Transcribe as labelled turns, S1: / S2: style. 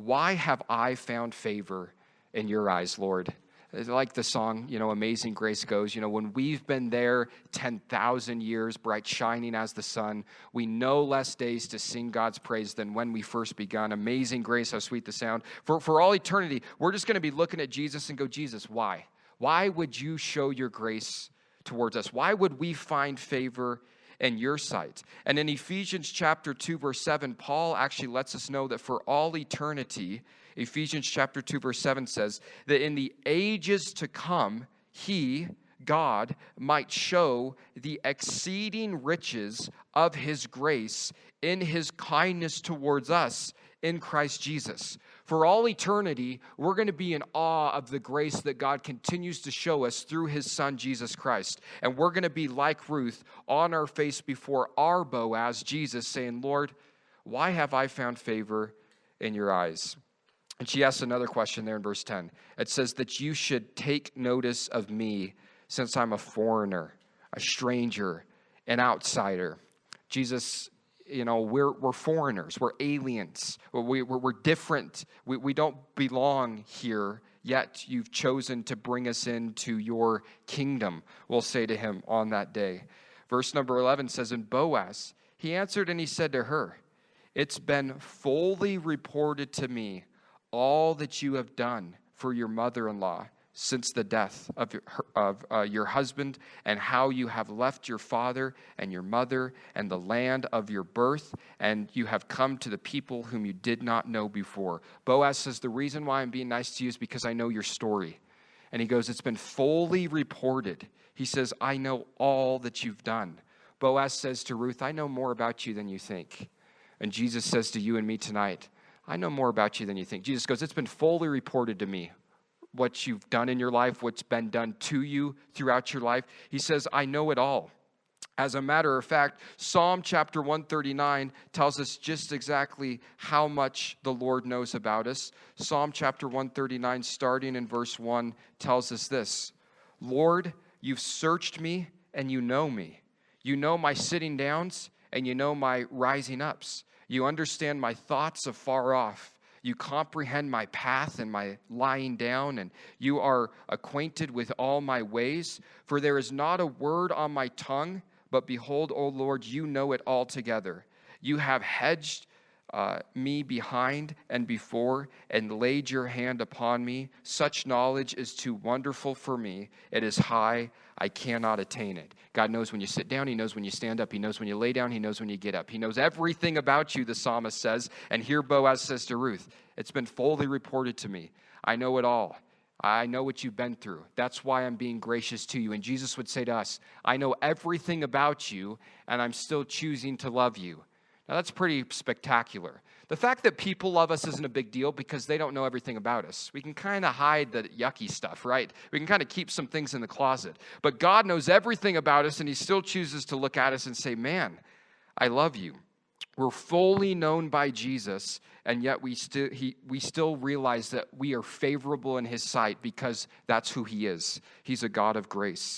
S1: why have I found favor in your eyes, Lord? It's like the song, Amazing Grace goes, when we've been there 10,000 years, bright shining as the sun, we know less days to sing God's praise than when we first begun. Amazing Grace, how sweet the sound. For all eternity, we're just going to be looking at Jesus and go, Jesus, why? Why would you show your grace towards us? Why would we find favor in your sight? And in Ephesians chapter 2, verse 7, Paul actually lets us know that for all eternity, Ephesians chapter 2, verse 7 says that in the ages to come, he, God, might show the exceeding riches of his grace in his kindness towards us in Christ Jesus. For all eternity, we're going to be in awe of the grace that God continues to show us through his son, Jesus Christ. And we're going to be like Ruth, on our face before our Boaz, Jesus, saying, Lord, why have I found favor in your eyes? And she asks another question there in verse 10. It says that you should take notice of me since I'm a foreigner, a stranger, an outsider. Jesus, we're foreigners, we're aliens, we're different. We don't belong here, yet you've chosen to bring us into your kingdom, we'll say to him on that day. Verse number 11 says, and Boaz, he answered and he said to her, it's been fully reported to me all that you have done for your mother-in-law since the death of your husband, and how you have left your father and your mother and the land of your birth, and you have come to the people whom you did not know before. Boaz says, the reason why I'm being nice to you is because I know your story. And he goes, it's been fully reported. He says, I know all that you've done. Boaz says to Ruth, I know more about you than you think. And Jesus says to you and me tonight, I know more about you than you think. Jesus goes, it's been fully reported to me what you've done in your life, what's been done to you throughout your life. He says, I know it all. As a matter of fact, Psalm chapter 139 tells us just exactly how much the Lord knows about us. Psalm chapter 139, starting in verse 1, tells us this: Lord, you've searched me and you know me. You know my sitting downs and you know my rising ups. You understand my thoughts afar off. You comprehend my path and my lying down, and you are acquainted with all my ways. For there is not a word on my tongue, but behold, O Lord, you know it altogether. You have hedged me behind and before, and laid your hand upon me. Such knowledge is too wonderful for me. It is high, I cannot attain it. God knows when you sit down. He knows when you stand up. He knows when you lay down. He knows when you get up. He knows everything about you, the psalmist says. And here Boaz says to Ruth, it's been fully reported to me. I know it all. I know what you've been through. That's why I'm being gracious to you. And Jesus would say to us, I know everything about you, and I'm still choosing to love you. Now, that's pretty spectacular. The fact that people love us isn't a big deal because they don't know everything about us. We can kind of hide the yucky stuff, right? We can kind of keep some things in the closet. But God knows everything about us, and he still chooses to look at us and say, man, I love you. We're fully known by Jesus, and yet we still realize that we are favorable in his sight because that's who he is. He's a God of grace.